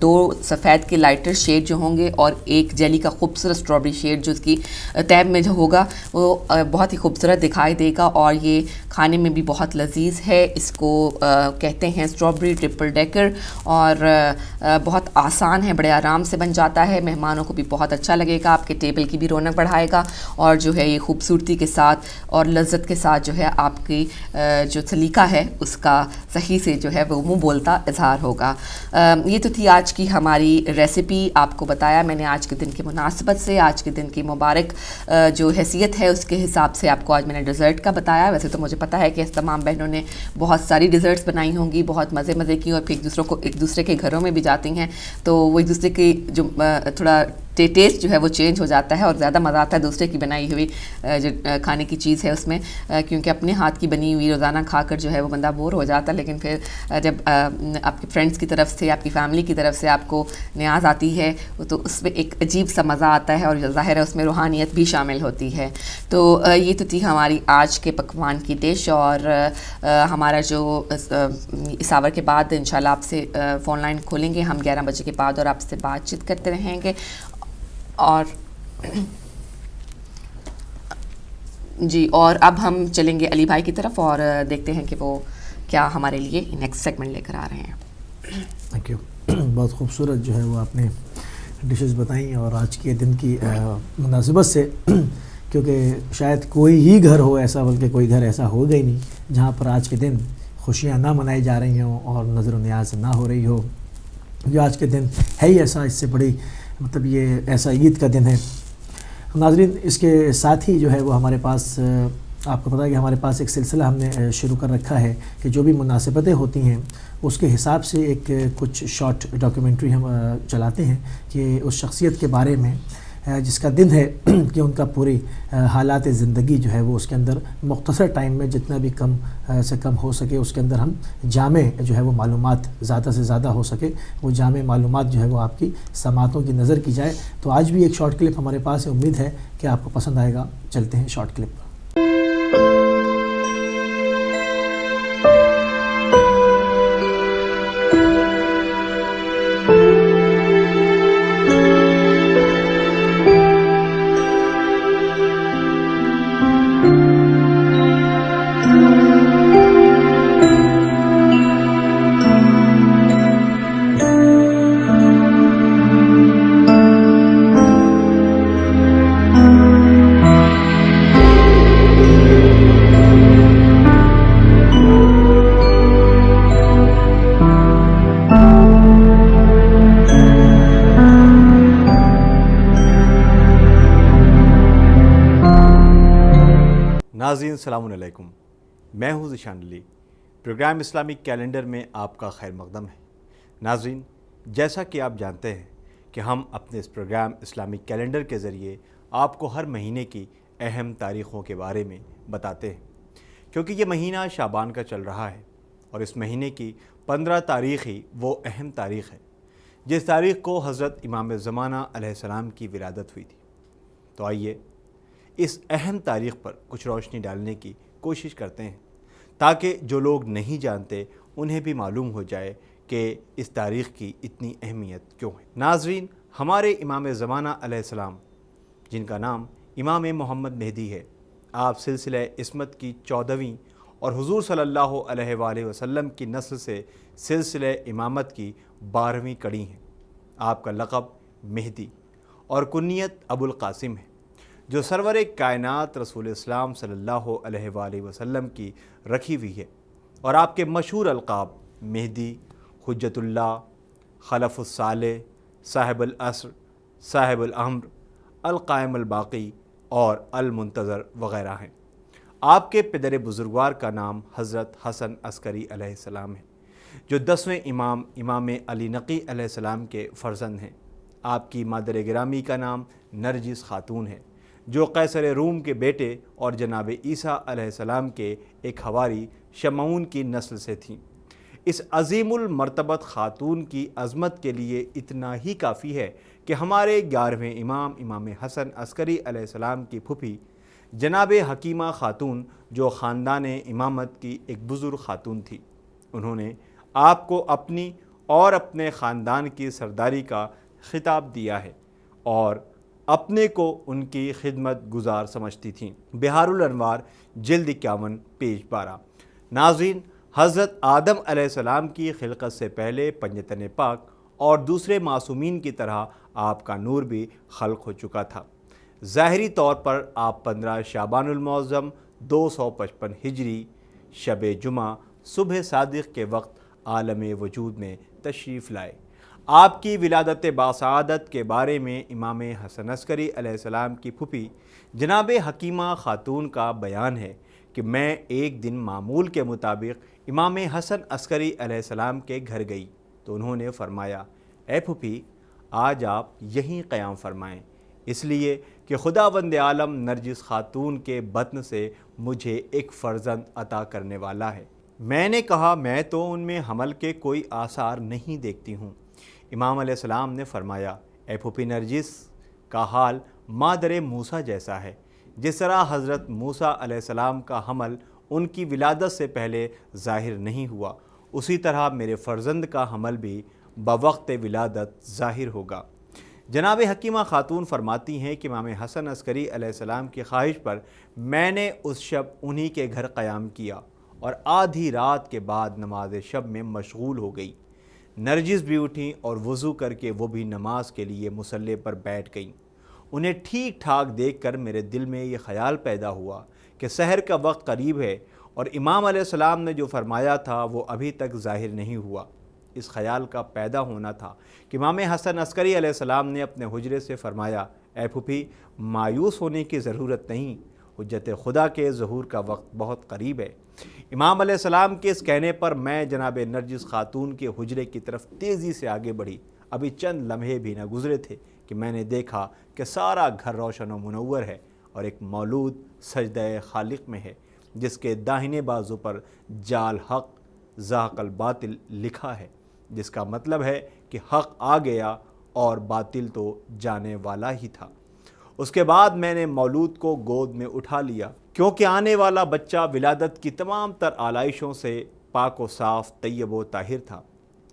دو سفید کے lighter shade جو ہوں گے اور ایک جیلی کا خوبصورت اسٹرابری شیڈ جو اس کی تیب میں جو ہوگا وہ بہت ہی خوبصورت دکھائی دے گا، اور یہ کھانے میں بھی بہت لذیذ ہے۔ اس کو کہتے ہیں اسٹرابری ٹرپل ڈیکر، اور بہت آسان ہے، بڑے آرام سے بن جاتا ہے، مہمانوں کو بھی بہت اچھا لگے گا، آپ کے ٹیبل کی بھی رونق بڑھائے گا، اور جو ہے یہ خوبصورتی کے ساتھ اور لذت کے ساتھ جو ہے آپ کی جو سلیقہ ہے اس کا صحیح سے جو ہے وہ منہ بولتا اظہار ہوگا۔ یہ تو تھی آج کی ہماری ریسیپی، آپ کو بتایا میں نے آج کے دن کی مناسبت سے، آج کے دن کی مبارک جو حیثیت ہے اس کے حساب سے آپ کو آج میں نے ڈیزرٹ کا بتایا۔ ویسے تو مجھے پتہ ہے کہ تمام بہنوں نے بہت ساری ڈیزرٹس بنائی ہوں گی، بہت مزے کی، اور پھر ایک دوسرے کے گھروں میں بھی جاتی ہیں تو وہ ایک دوسرے کی جو تھوڑا ٹیسٹ جو ہے وہ چینج ہو جاتا ہے، اور زیادہ مزہ آتا ہے دوسرے کی بنائی ہوئی جو کھانے کی چیز ہے اس میں، کیونکہ اپنے ہاتھ کی بنی ہوئی روزانہ کھا کر جو ہے وہ بندہ بور ہو جاتا ہے، لیکن پھر جب آپ کے فرینڈس کی طرف سے، آپ کی فیملی کی طرف سے آپ کو نیاز آتی ہے تو اس میں ایک عجیب سا مزہ آتا ہے، اور ظاہر ہے اس میں روحانیت بھی شامل ہوتی ہے۔ تو یہ تو تھی ہماری آج کے پکوان کی ڈش، اور ہمارا جو اس آور کے بعد انشاءاللہ آپ سے فون لائن کھولیں گے ہم 11 بجے کے بعد، اور آپ سے بات چیت کرتے رہیں گے۔ اور جی، اور اب ہم چلیں گے علی بھائی کی طرف اور دیکھتے ہیں کہ وہ کیا ہمارے لیے نیکسٹ سیگمنٹ لے کر آ رہے ہیں۔ تھینک یو، بہت خوبصورت جو ہے وہ آپ نے ڈشز بتائیں، اور آج کے دن کی مناسبت سے کیونکہ شاید کوئی ہی گھر ہو ایسا، بلکہ کوئی گھر ایسا ہوگا ہی نہیں جہاں پر آج کے دن خوشیاں نہ منائی جا رہی ہوں اور نظر و نیاز نہ ہو رہی ہو۔ جو آج کے دن ہے ہی ایسا، اس سے بڑی مطلب یہ ایسا عید کا دن ہے۔ ناظرین، اس کے ساتھ ہی جو ہے وہ ہمارے پاس آپ کو پتہ ہے کہ ہمارے پاس ایک سلسلہ ہم نے شروع کر رکھا ہے کہ جو بھی مناسبتیں ہوتی ہیں اس کے حساب سے ایک کچھ شارٹ ڈاکیومنٹری ہم چلاتے ہیں کہ اس شخصیت کے بارے میں جس کا دن ہے کہ ان کا پوری حالات زندگی جو ہے وہ اس کے اندر مختصر ٹائم میں جتنا بھی کم سے کم ہو سکے اس کے اندر ہم جامع جو ہے وہ معلومات زیادہ سے زیادہ ہو سکے، وہ جامع معلومات جو ہے وہ آپ کی سماعتوں کی نظر کی جائے۔ تو آج بھی ایک شارٹ کلپ ہمارے پاس ہے، امید ہے کہ آپ کو پسند آئے گا۔ چلتے ہیں شارٹ کلپ پر۔ ناظرین السلام علیکم، میں ہوں ذیشان علی۔ پروگرام اسلامک کیلنڈر میں آپ کا خیر مقدم ہے۔ ناظرین، جیسا کہ آپ جانتے ہیں کہ ہم اپنے اس پروگرام اسلامک کیلنڈر کے ذریعے آپ کو ہر مہینے کی اہم تاریخوں کے بارے میں بتاتے ہیں، کیونکہ یہ مہینہ شعبان کا چل رہا ہے، اور اس مہینے کی 15 تاریخ ہی وہ اہم تاریخ ہے جس تاریخ کو حضرت امام زمانہ علیہ السلام کی ولادت ہوئی تھی۔ تو آئیے اس اہم تاریخ پر کچھ روشنی ڈالنے کی کوشش کرتے ہیں، تاکہ جو لوگ نہیں جانتے انہیں بھی معلوم ہو جائے کہ اس تاریخ کی اتنی اہمیت کیوں ہے۔ ناظرین، ہمارے امام زمانہ علیہ السلام، جن کا نام امام محمد مہدی ہے، آپ سلسلہ عصمت کی 14ویں اور حضور صلی اللہ علیہ وآلہ وسلم کی نسل سے سلسلہ امامت کی 12ویں کڑی ہیں۔ آپ کا لقب مہدی اور کنیت ابو القاسم ہے، جو سرور کائنات رسول اسلام صلی اللہ علیہ وآلہ وسلم کی رکھی ہوئی ہے، اور آپ کے مشہور القاب مہدی، حجت اللہ، خلف الصالح، صاحب العصر، صاحب الامر، القائم الباقی اور المنتظر وغیرہ ہیں۔ آپ کے پدر بزرگوار کا نام حضرت حسن عسکری علیہ السلام ہے، جو 10ویں امام علی نقی علیہ السلام کے فرزند ہیں۔ آپ کی مادر گرامی کا نام نرجس خاتون ہے، جو قیصر روم کے بیٹے اور جناب عیسیٰ علیہ السلام کے ایک حواری شمعون کی نسل سے تھیں۔ اس عظیم المرتبت خاتون کی عظمت کے لیے اتنا ہی کافی ہے کہ ہمارے 11ویں امام حسن عسکری علیہ السلام کی پھوپھی جناب حکیمہ خاتون، جو خاندان امامت کی ایک بزرگ خاتون تھی، انہوں نے آپ کو اپنی اور اپنے خاندان کی سرداری کا خطاب دیا ہے اور اپنے کو ان کی خدمت گزار سمجھتی تھیں۔ بہار الانوار جلد 51 پیج 12۔ ناظرین، حضرت آدم علیہ السلام کی خلقت سے پہلے پنجتن پاک اور دوسرے معصومین کی طرح آپ کا نور بھی خلق ہو چکا تھا۔ ظاہری طور پر آپ 15 شعبان المعظم 255 ہجری شب جمعہ صبح صادق کے وقت عالم وجود میں تشریف لائے۔ آپ کی ولادت باسعادت کے بارے میں امام حسن عسکری علیہ السلام کی پھوپھی جناب حکیمہ خاتون کا بیان ہے کہ میں ایک دن معمول کے مطابق امام حسن عسکری علیہ السلام کے گھر گئی تو انہوں نے فرمایا، اے پھوپھی، آج آپ یہیں قیام فرمائیں، اس لیے کہ خداوند عالم نرجس خاتون کے بطن سے مجھے ایک فرزند عطا کرنے والا ہے۔ میں نے کہا، میں تو ان میں حمل کے کوئی آثار نہیں دیکھتی ہوں۔ امام علیہ السلام نے فرمایا، اے پھوپھی نرجس کا حال مادر موسیٰ جیسا ہے۔ جس طرح حضرت موسیٰ علیہ السلام کا حمل ان کی ولادت سے پہلے ظاہر نہیں ہوا، اسی طرح میرے فرزند کا حمل بھی بوقت ولادت ظاہر ہوگا۔ جناب حکیمہ خاتون فرماتی ہیں کہ امام حسن عسکری علیہ السلام کی خواہش پر میں نے اس شب انہی کے گھر قیام کیا اور آدھی رات کے بعد نماز شب میں مشغول ہو گئی۔ نرجس بھی اٹھیں اور وضو کر کے وہ بھی نماز کے لیے مصلی پر بیٹھ گئیں۔ انہیں ٹھیک ٹھاک دیکھ کر میرے دل میں یہ خیال پیدا ہوا کہ سحر کا وقت قریب ہے اور امام علیہ السلام نے جو فرمایا تھا وہ ابھی تک ظاہر نہیں ہوا۔ اس خیال کا پیدا ہونا تھا کہ امام حسن عسکری علیہ السلام نے اپنے حجرے سے فرمایا، اے پھوپھی، مایوس ہونے کی ضرورت نہیں، حجت خدا کے ظہور کا وقت بہت قریب ہے۔ امام علیہ السلام کے اس کہنے پر میں جناب نرجس خاتون کے حجرے کی طرف تیزی سے آگے بڑھی۔ ابھی چند لمحے بھی نہ گزرے تھے کہ میں نے دیکھا کہ سارا گھر روشن و منور ہے اور ایک مولود سجدہ خالق میں ہے، جس کے داہنے بازو پر جال حق زاق الباطل لکھا ہے، جس کا مطلب ہے کہ حق آ گیا اور باطل تو جانے والا ہی تھا۔ اس کے بعد میں نے مولود کو گود میں اٹھا لیا، کیونکہ آنے والا بچہ ولادت کی تمام تر آلائشوں سے پاک و صاف، طیب و طاہر تھا۔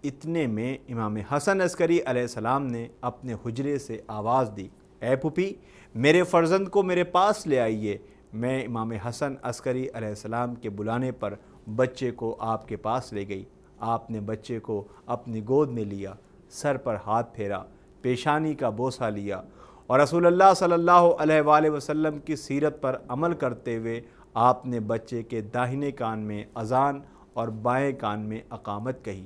اتنے میں امام حسن عسکری علیہ السلام نے اپنے حجرے سے آواز دی، اے پھوپھی، میرے فرزند کو میرے پاس لے آئیے۔ میں امام حسن عسکری علیہ السلام کے بلانے پر بچے کو آپ کے پاس لے گئی۔ آپ نے بچے کو اپنی گود میں لیا، سر پر ہاتھ پھیرا، پیشانی کا بوسہ لیا اور رسول اللہ صلی اللہ علیہ وآلہ وسلم کی سیرت پر عمل کرتے ہوئے آپ نے بچے کے داہنے کان میں اذان اور بائیں کان میں اقامت کہی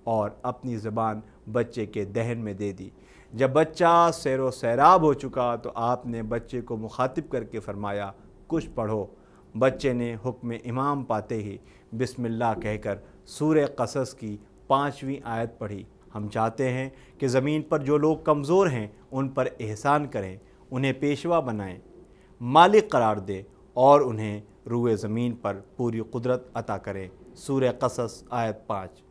اور اپنی زبان بچے کے دہن میں دے دی۔ جب بچہ سیر و سیراب ہو چکا تو آپ نے بچے کو مخاطب کر کے فرمایا، کچھ پڑھو۔ بچے نے حکم امام پاتے ہی بسم اللہ کہہ کر سورہ قصص کی 5ویں آیت پڑھی۔ ہم چاہتے ہیں کہ زمین پر جو لوگ کمزور ہیں ان پر احسان کریں، انہیں پیشوا بنائیں، مالک قرار دے اور انہیں روئے زمین پر پوری قدرت عطا کریں۔ سورہ قصص آیت 5۔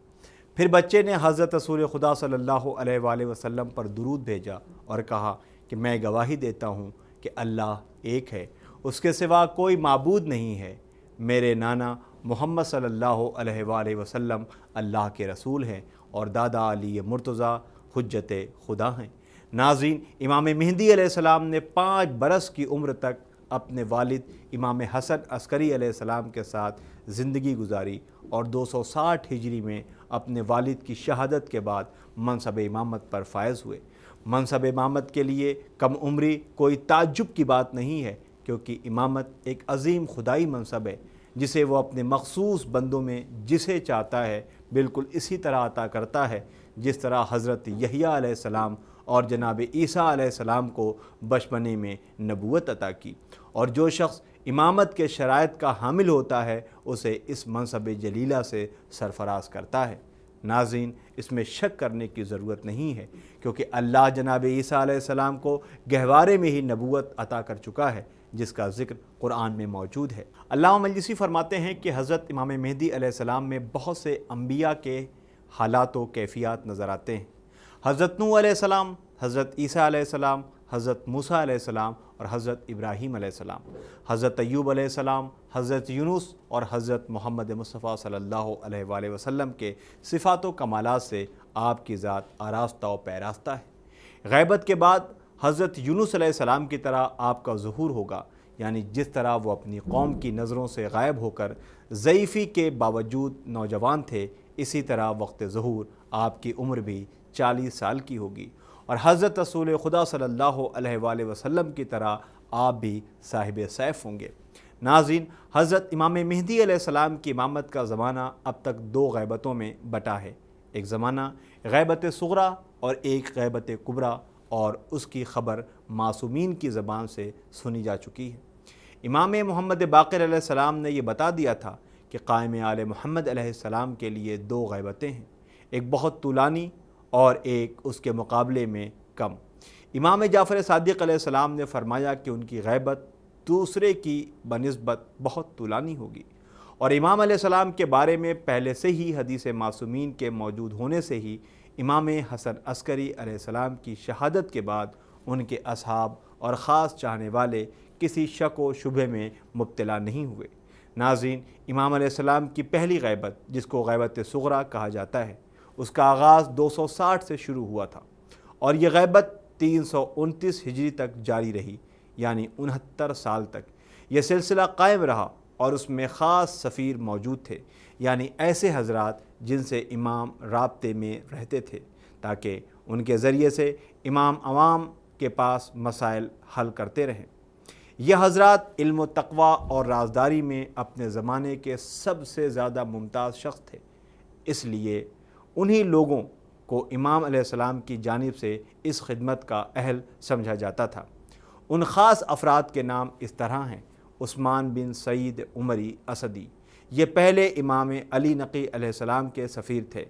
پھر بچے نے حضرت رسول خدا صلی اللہ علیہ وآلہ وسلم پر درود بھیجا اور کہا کہ میں گواہی دیتا ہوں کہ اللہ ایک ہے، اس کے سوا کوئی معبود نہیں ہے۔ میرے نانا محمد صلی اللہ علیہ وآلہ وسلم اللہ کے رسول ہیں اور دادا علی مرتضیٰ حجت خدا ہیں۔ ناظرین، امام مہدی علیہ السلام نے 5 برس کی عمر تک اپنے والد امام حسن عسکری علیہ السلام کے ساتھ زندگی گزاری اور 260 ہجری میں اپنے والد کی شہادت کے بعد منصب امامت پر فائز ہوئے۔ منصب امامت کے لیے کم عمری کوئی تعجب کی بات نہیں ہے، کیونکہ امامت ایک عظیم خدائی منصب ہے جسے وہ اپنے مخصوص بندوں میں جسے چاہتا ہے بالکل اسی طرح عطا کرتا ہے جس طرح حضرت یحییٰ علیہ السلام اور جناب عیسیٰ علیہ السلام کو بچپنے میں نبوت عطا کی، اور جو شخص امامت کے شرائط کا حامل ہوتا ہے اسے اس منصب جلیلہ سے سرفراز کرتا ہے۔ ناظرین، اس میں شک کرنے کی ضرورت نہیں ہے، کیونکہ اللہ جناب عیسیٰ علیہ السلام کو گہوارے میں ہی نبوت عطا کر چکا ہے، جس کا ذکر قرآن میں موجود ہے۔ علامہ مجلسی فرماتے ہیں کہ حضرت امام مہدی علیہ السلام میں بہت سے انبیاء کے حالات و کیفیات نظر آتے ہیں۔ حضرت نوح علیہ السلام، حضرت عیسیٰ علیہ السلام، حضرت موسیٰ علیہ السلام اور حضرت ابراہیم علیہ السلام، حضرت ایوب علیہ السلام، حضرت یونس اور حضرت محمد مصطفیٰ صلی اللہ علیہ وآلہ وسلم کے صفات و کمالات سے آپ کی ذات آراستہ و پیراستہ ہے۔ غیبت کے بعد حضرت یونس علیہ السلام کی طرح آپ کا ظہور ہوگا، یعنی جس طرح وہ اپنی قوم کی نظروں سے غائب ہو کر ضعیفی کے باوجود نوجوان تھے، اسی طرح وقت ظہور آپ کی عمر بھی 40 سال کی ہوگی، اور حضرت رسول خدا صلی اللہ علیہ وآلہ وسلم کی طرح آپ بھی صاحب سیف ہوں گے۔ ناظرین، حضرت امام مہدی علیہ السلام کی امامت کا زمانہ اب تک 2 غیبتوں میں بٹا ہے، ایک زمانہ غیبت صغریٰ اور ایک غیبت کبریٰ، اور اس کی خبر معصومین کی زبان سے سنی جا چکی ہے۔ امام محمد باقر علیہ السلام نے یہ بتا دیا تھا کہ قائم آل محمد علیہ السلام کے لیے 2 غیبتیں ہیں، ایک بہت طولانی اور ایک اس کے مقابلے میں کم۔ امام جعفر صادق علیہ السلام نے فرمایا کہ ان کی غیبت دوسرے کی بنسبت بہت طولانی ہوگی، اور امام علیہ السلام کے بارے میں پہلے سے ہی حدیث معصومین کے موجود ہونے سے ہی امام حسن عسکری علیہ السلام کی شہادت کے بعد ان کے اصحاب اور خاص چاہنے والے کسی شک و شبہ میں مبتلا نہیں ہوئے۔ ناظرین، امام علیہ السلام کی پہلی غیبت، جس کو غیبت صغریٰ کہا جاتا ہے، اس کا آغاز 260 سے شروع ہوا تھا، اور یہ غیبت 329 ہجری تک جاری رہی، یعنی 69 سال تک یہ سلسلہ قائم رہا، اور اس میں خاص سفیر موجود تھے، یعنی ایسے حضرات جن سے امام رابطے میں رہتے تھے، تاکہ ان کے ذریعے سے امام عوام کے پاس مسائل حل کرتے رہیں۔ یہ حضرات علم و تقوی اور رازداری میں اپنے زمانے کے سب سے زیادہ ممتاز شخص تھے، اس لیے انہی لوگوں کو امام علیہ السلام کی جانب سے اس خدمت کا اہل سمجھا جاتا تھا۔ ان خاص افراد کے نام اس طرح ہیں: عثمان بن سعید عمری اسدی، یہ پہلے امام علی نقی علیہ السلام کے سفیر تھے،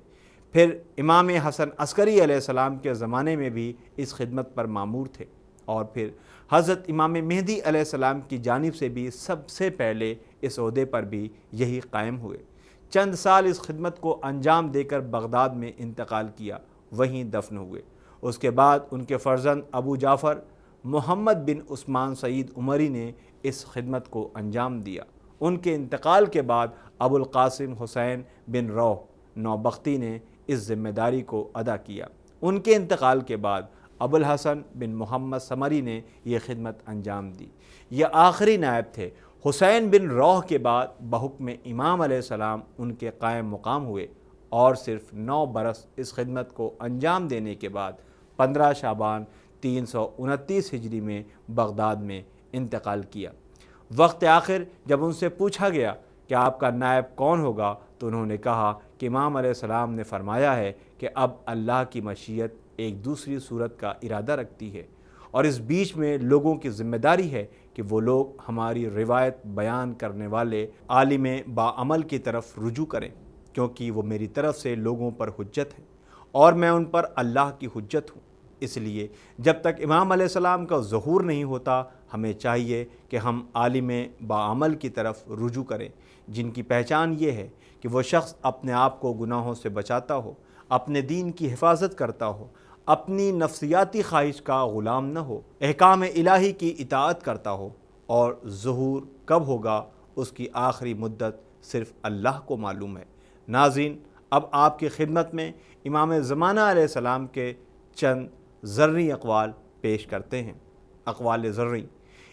پھر امام حسن عسکری علیہ السلام کے زمانے میں بھی اس خدمت پر مامور تھے، اور پھر حضرت امام مہدی علیہ السلام کی جانب سے بھی سب سے پہلے اس عہدے پر بھی یہی قائم ہوئے۔ چند سال اس خدمت کو انجام دے کر بغداد میں انتقال کیا، وہیں دفن ہوئے۔ اس کے بعد ان کے فرزند ابو جعفر محمد بن عثمان سعید عمری نے اس خدمت کو انجام دیا۔ ان کے انتقال کے بعد ابو القاسم حسین بن روح نوبختی نے اس ذمہ داری کو ادا کیا۔ ان کے انتقال کے بعد ابو الحسن بن محمد سمری نے یہ خدمت انجام دی۔ یہ آخری نائب تھے۔ حسین بن روح کے بعد بحکم امام علیہ السلام ان کے قائم مقام ہوئے، اور صرف 9 برس اس خدمت کو انجام دینے کے بعد 15 شعبان 329 ہجری میں بغداد میں انتقال کیا۔ وقت آخر جب ان سے پوچھا گیا کہ آپ کا نائب کون ہوگا، تو انہوں نے کہا کہ امام علیہ السلام نے فرمایا ہے کہ اب اللہ کی مشیت ایک دوسری صورت کا ارادہ رکھتی ہے، اور اس بیچ میں لوگوں کی ذمہ داری ہے کہ وہ لوگ ہماری روایت بیان کرنے والے عالم باعمل کی طرف رجوع کریں، کیونکہ وہ میری طرف سے لوگوں پر حجت ہے، اور میں ان پر اللہ کی حجت ہوں۔ اس لیے جب تک امام علیہ السلام کا ظہور نہیں ہوتا، ہمیں چاہیے کہ ہم عالم باعمل کی طرف رجوع کریں، جن کی پہچان یہ ہے کہ وہ شخص اپنے آپ کو گناہوں سے بچاتا ہو، اپنے دین کی حفاظت کرتا ہو، اپنی نفسیاتی خواہش کا غلام نہ ہو، احکام الہی کی اطاعت کرتا ہو، اور ظہور کب ہوگا اس کی آخری مدت صرف اللہ کو معلوم ہے۔ ناظرین، اب آپ کی خدمت میں امام زمانہ علیہ السلام کے چند ذرّی اقوال پیش کرتے ہیں۔ اقوال ذرّی: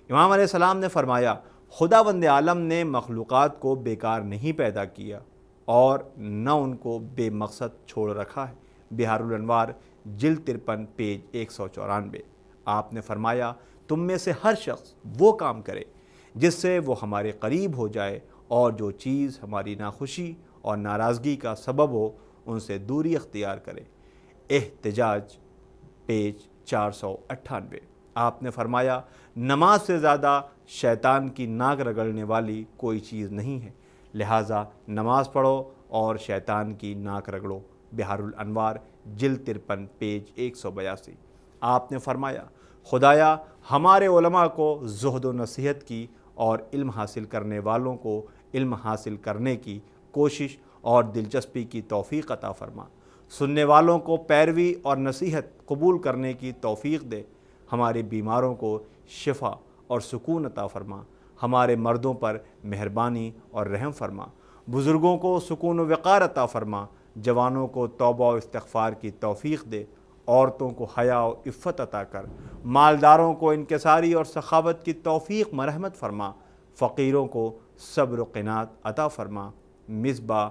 امام علیہ السلام نے فرمایا، خداوند عالم نے مخلوقات کو بیکار نہیں پیدا کیا، اور نہ ان کو بے مقصد چھوڑ رکھا ہے۔ بحار الانوار جلد 53 پیج 194۔ آپ نے فرمایا، تم میں سے ہر شخص وہ کام کرے جس سے وہ ہمارے قریب ہو جائے، اور جو چیز ہماری ناخوشی اور ناراضگی کا سبب ہو ان سے دوری اختیار کرے۔ احتجاج پیج 498۔ آپ نے فرمایا، نماز سے زیادہ شیطان کی ناک رگڑنے والی کوئی چیز نہیں ہے، لہٰذا نماز پڑھو اور شیطان کی ناک رگڑو۔ بحار الانوار جلد 53 پیج 182۔ آپ نے فرمایا، خدایا ہمارے علماء کو زہد و نصیحت کی اور علم حاصل کرنے والوں کو علم حاصل کرنے کی کوشش اور دلچسپی کی توفیق عطا فرما۔ سننے والوں کو پیروی اور نصیحت قبول کرنے کی توفیق دے، ہمارے بیماروں کو شفا اور سکون عطا فرما، ہمارے مردوں پر مہربانی اور رحم فرما، بزرگوں کو سکون و وقار عطا فرما، جوانوں کو توبہ و استغفار کی توفیق دے، عورتوں کو حیا و عفت عطا کر، مالداروں کو انکساری اور سخاوت کی توفیق مرحمت فرما، فقیروں کو صبر و قناعت عطا فرما۔ مصباح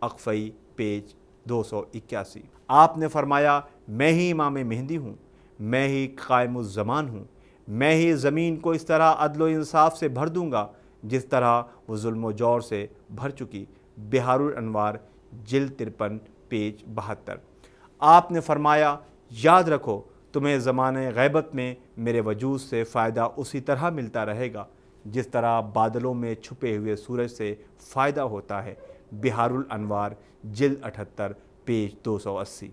اقفی پیج 281۔ آپ نے فرمایا، میں ہی امام مہدی ہوں، میں ہی قائم الزمان ہوں، میں ہی زمین کو اس طرح عدل و انصاف سے بھر دوں گا جس طرح وہ ظلم و جور سے بھر چکی۔ بحار الانوار جلد 53 پیج 72۔ آپ نے فرمایا، یاد رکھو تمہیں زمانہ غیبت میں میرے وجود سے فائدہ اسی طرح ملتا رہے گا جس طرح بادلوں میں چھپے ہوئے سورج سے فائدہ ہوتا ہے۔ بحار الانوار جلد 78 پیج 280۔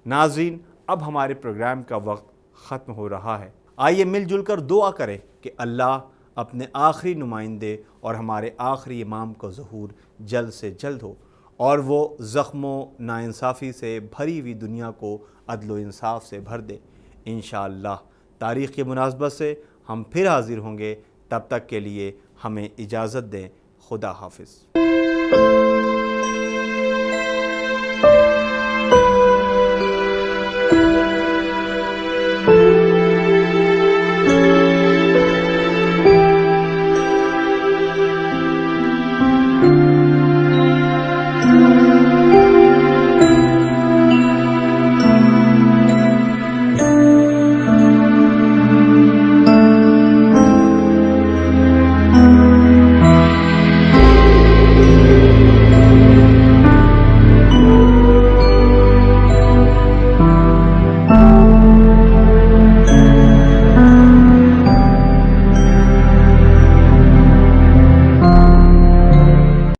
ناظرین، اب ہمارے پروگرام کا وقت ختم ہو رہا ہے، آئیے مل جل کر دعا کریں کہ اللہ اپنے آخری نمائندے اور ہمارے آخری امام کا ظہور جلد سے جلد ہو اور وہ زخموں ناانصافی سے بھری ہوئی دنیا کو عدل و انصاف سے بھر دے۔ انشاءاللہ تاریخ کی مناسبت سے ہم پھر حاضر ہوں گے، تب تک کے لیے ہمیں اجازت دیں۔ خدا حافظ۔